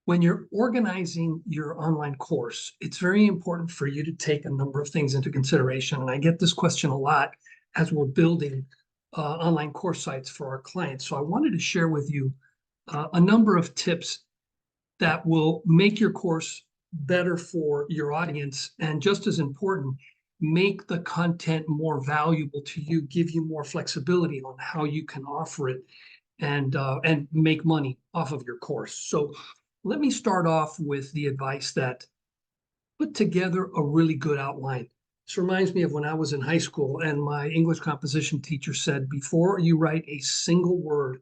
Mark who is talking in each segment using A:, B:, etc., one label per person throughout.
A: When you're organizing your online course, it's very important for you to take a number of things into consideration. And I get this question a lot as we're building online course sites for our clients. So I wanted to share with you a number of tips that will make your course better for your audience. And just as important, make the content more valuable to you, give you more flexibility on how you can offer it and make money off of your course. So let me start off with the advice that put together a really good outline. This reminds me of when I was in high school and my English composition teacher said, before you write a single word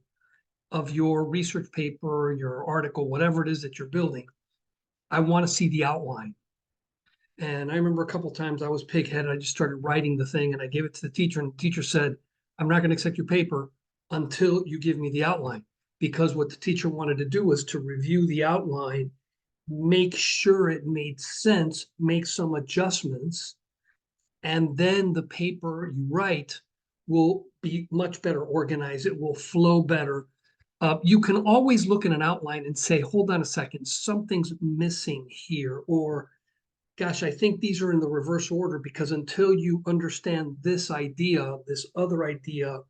A: of your research paper, your article, whatever it is that you're building, I want to see the outline. And I remember a couple of times I was pigheaded. I just started writing the thing and I gave it to the teacher, and the teacher said, I'm not going to accept your paper until you give me the outline. Because what the teacher wanted to do was to review the outline, make sure it made sense, make some adjustments, and then the paper you write will be much better organized. It will flow better. You can always look at an outline and say, hold on a second, something's missing here, or gosh, I think these are in the reverse order, because until you understand this idea, this other idea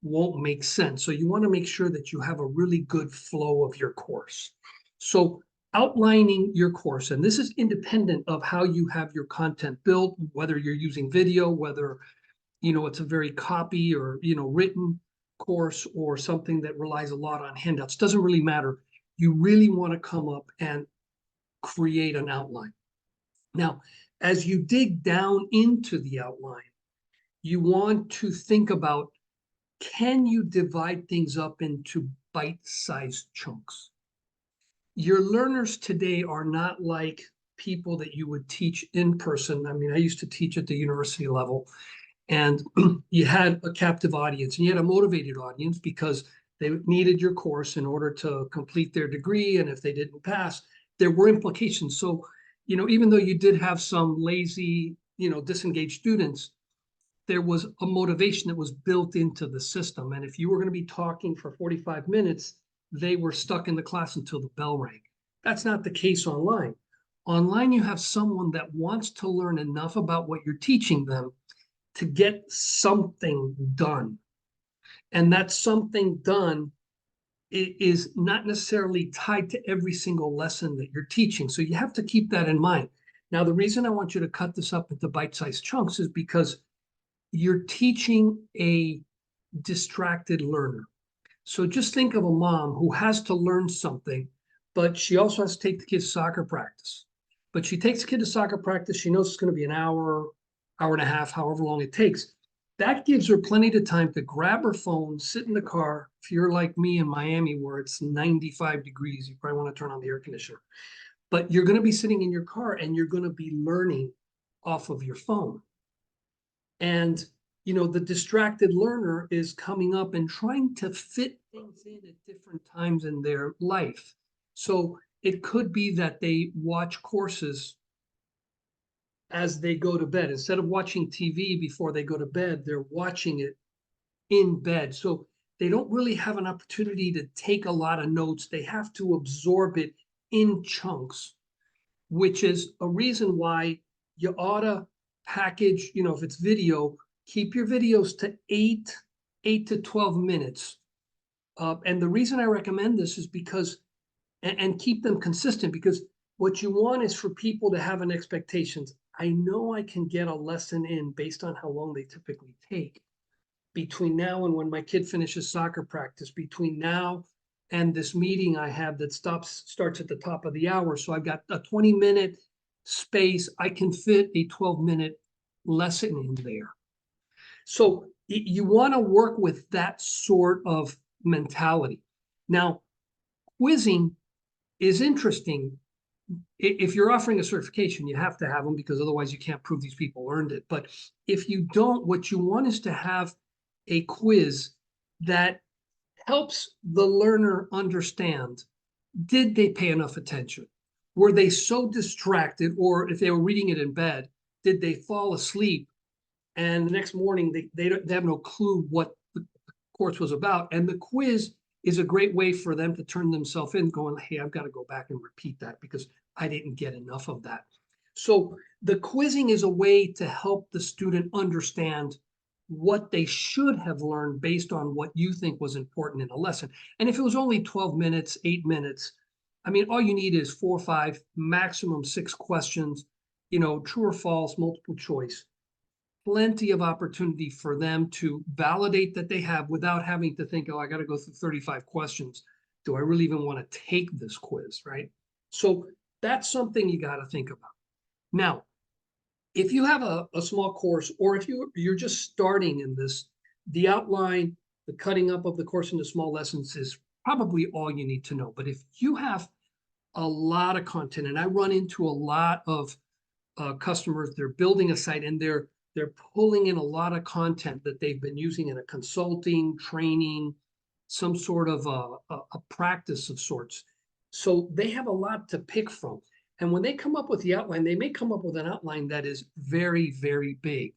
A: won't make sense. So you want to make sure that you have a really good flow of your course. So outlining your course, and this is independent of how you have your content built, whether you're using video, whether it's a very copy or written course or something that relies a lot on handouts, doesn't really matter. You really want to come up and create an outline. Now, as you dig down into the outline, you want to think about, can you divide things up into bite-sized chunks? Your learners today are not like people that you would teach in person. I mean, I used to teach at the university level, and you had a captive audience and you had a motivated audience because they needed your course in order to complete their degree. And if they didn't pass, there were implications. So, even though you did have some lazy, disengaged students, there was a motivation that was built into the system. And if you were going to be talking for 45 minutes, they were stuck in the class until the bell rang. That's not the case online. Online, you have someone that wants to learn enough about what you're teaching them to get something done. And that something done is not necessarily tied to every single lesson that you're teaching. So you have to keep that in mind. Now, the reason I want you to cut this up into bite-sized chunks is because you're teaching a distracted learner. So just think of a mom who has to learn something, but she also has to take the kids to soccer practice. But she takes the kid to soccer practice. She knows it's going to be an hour, hour and a half, however long it takes. That gives her plenty of time to grab her phone, sit in the car. If you're like me in Miami where it's 95 degrees, you probably want to turn on the air conditioner. But you're going to be sitting in your car and you're going to be learning off of your phone. And, the distracted learner is coming up and trying to fit things in at different times in their life. So it could be that they watch courses as they go to bed. Instead of watching TV before they go to bed, they're watching it in bed. So they don't really have an opportunity to take a lot of notes. They have to absorb it in chunks, which is a reason why you ought to package, if it's video, keep your videos to 8 to 12 minutes. And the reason I recommend this is because, and keep them consistent, because what you want is for people to have an expectation. I know I can get a lesson in based on how long they typically take between now and when my kid finishes soccer practice, between now and this meeting I have that starts at the top of the hour. So I've got a 20-minute space. I can fit a 12-minute lesson in there. So you want to work with that sort of mentality. Now, quizzing is interesting. If you're offering a certification, you have to have them because otherwise you can't prove these people earned it. But if you don't, what you want is to have a quiz that helps the learner understand, did they pay enough attention? Were they so distracted, or if they were reading it in bed, did they fall asleep? And the next morning, they have no clue what the course was about. And the quiz is a great way for them to turn themselves in going, hey, I've got to go back and repeat that because I didn't get enough of that. So the quizzing is a way to help the student understand what they should have learned based on what you think was important in a lesson. And if it was only 12 minutes, 8 minutes, I mean, all you need is 4 or 5, maximum 6 questions, true or false, multiple choice. Plenty of opportunity for them to validate that they have without having to think, oh, I got to go through 35 questions. Do I really even want to take this quiz, right? So that's something you got to think about. Now, if you have a small course, or if you're just starting in this, the outline, the cutting up of the course into small lessons is probably all you need to know. But if you have a lot of content, and I run into a lot of customers, they're building a site and they're pulling in a lot of content that they've been using in a consulting, training, some sort of a practice of sorts. So they have a lot to pick from. And when they come up with the outline, they may come up with an outline that is very, very big,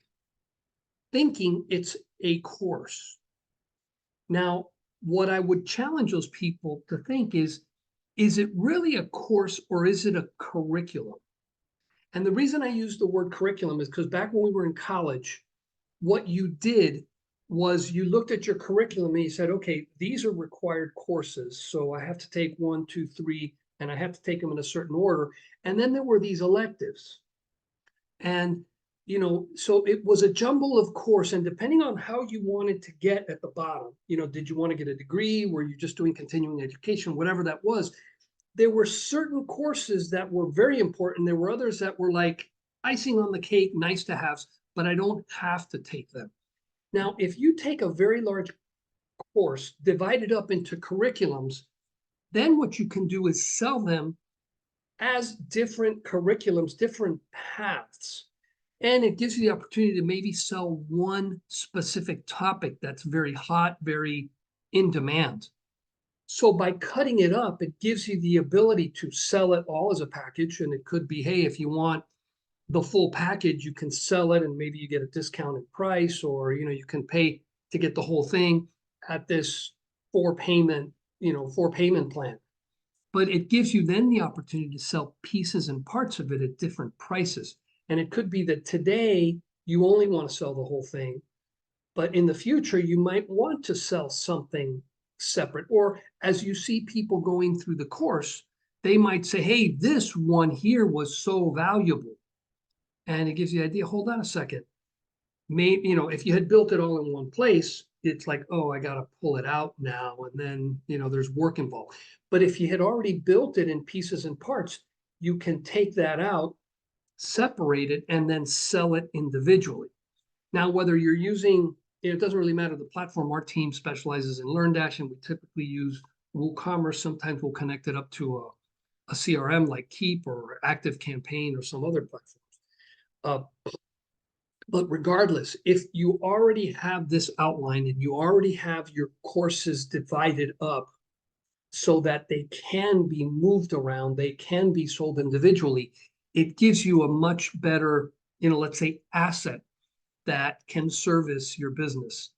A: thinking it's a course. Now, what I would challenge those people to think is it really a course or is it a curriculum? And the reason I use the word curriculum is because back when we were in college, what you did was you looked at your curriculum and you said, okay, these are required courses. So I have to take 1, 2, 3, and I have to take them in a certain order. And then there were these electives. And, so it was a jumble of course. And depending on how you wanted to get at the bottom, did you want to get a degree? Were you just doing continuing education? Whatever that was, there were certain courses that were very important. There were others that were like icing on the cake, nice to have, but I don't have to take them. Now, if you take a very large course, divide it up into curriculums, then what you can do is sell them as different curriculums, different paths. And it gives you the opportunity to maybe sell one specific topic that's very hot, very in demand. So by cutting it up, it gives you the ability to sell it all as a package. And it could be, hey, if you want the full package, you can sell it and maybe you get a discounted price, or you can pay to get the whole thing at this 4-payment plan. But it gives you then the opportunity to sell pieces and parts of it at different prices. And it could be that today you only want to sell the whole thing, but in the future you might want to sell something separate. Or as you see people going through the course, they might say, hey, this one here was so valuable. And it gives you the idea, hold on a second. Maybe, if you had built it all in one place, it's like, oh, I got to pull it out now. And then, there's work involved. But if you had already built it in pieces and parts, you can take that out, separate it, and then sell it individually. Now, whether you're using, it doesn't really matter the platform. Our team specializes in LearnDash, and we typically use WooCommerce. Sometimes we'll connect it up to a CRM like Keep or ActiveCampaign or some other platforms. But regardless, if you already have this outline and you already have your courses divided up so that they can be moved around, they can be sold individually, it gives you a much better, let's say, asset that can service your business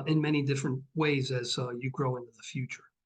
A: in many different ways as you grow into the future.